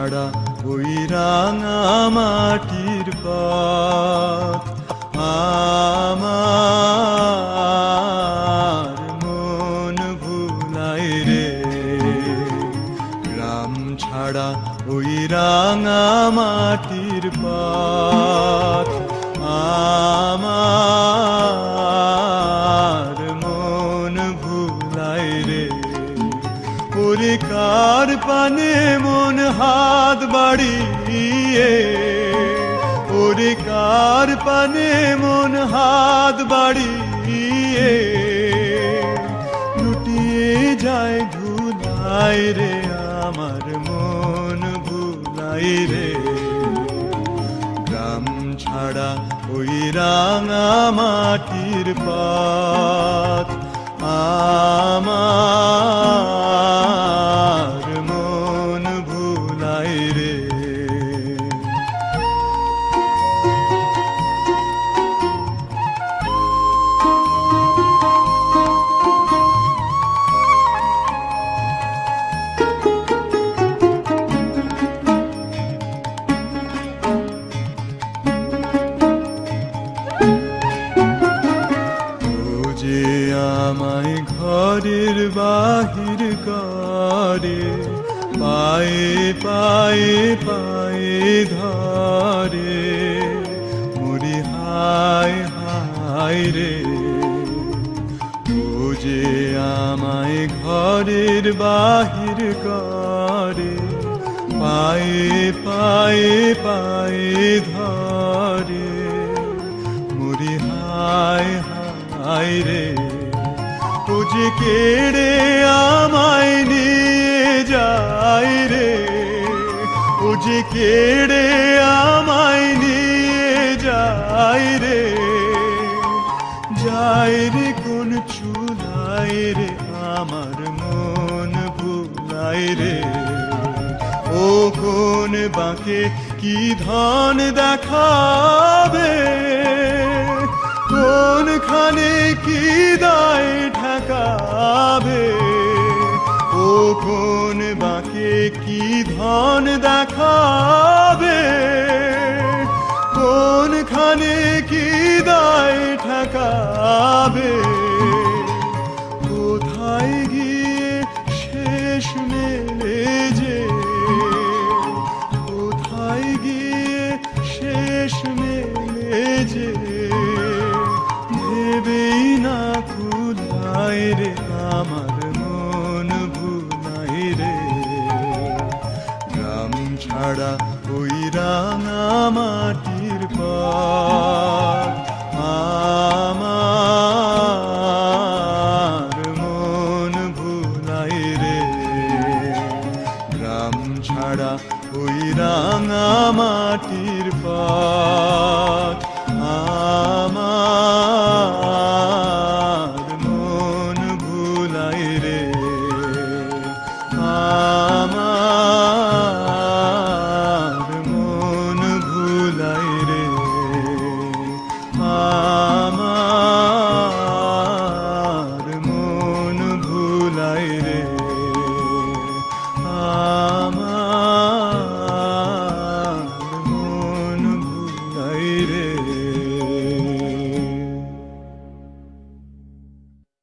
ছাড়া ওই রাঙা মাটির পথ আমার মন ভুলায় রে। গ্রাম ছাড়া ওই রাঙা মাটির পথ আমার মন ভুলায় রে। ওরে কার পানে মন হাত বাড়িয়ে, ওরে কার পানে মন হাত বাড়িয়ে লুটিয়ে যায় ধুলায় রে। আমার মন ভুলায় রে। গ্রাম ছাড়া ওই রাঙা মাটির পথ আমার মন ভুলায় রে। আমায় ঘরের বাহির করে, পায়ে পায়ে পায়ে ধরে, মরি হায় হায় রে। ও যে আমায় ঘরের বাহির করে, পায়ে পায়ে পায়ে ধরে, মরি হায় হায় রে। ও যে কেড়ে আমায় নিয়ে যায় রে, ও যে কেড়ে আমায় নিয়ে যায় রে। যায় রে কোন চুলায় রে, আমার মন ভুলায় রে। ও কোন বাঁকে কি ধন দেখাবে, কোনখানে কি দায় ঠেকাবে। ও কোন বাঁকে কি ধন দেখাবে, কোনখানে কি দায় ঠেকাবে। কোথায় গিয়ে শেষ মেলে যে, কোথায় গিয়ে শেষ মেলে যে, ভেবেই না কুলায় রে। আমার মন ভুলায় রে। গ্রাম ছাড়া ওই রাঙা মাটির পথ আমার মন ভুলায় রে। গ্রাম ছাড়া ওই রাঙা মাটি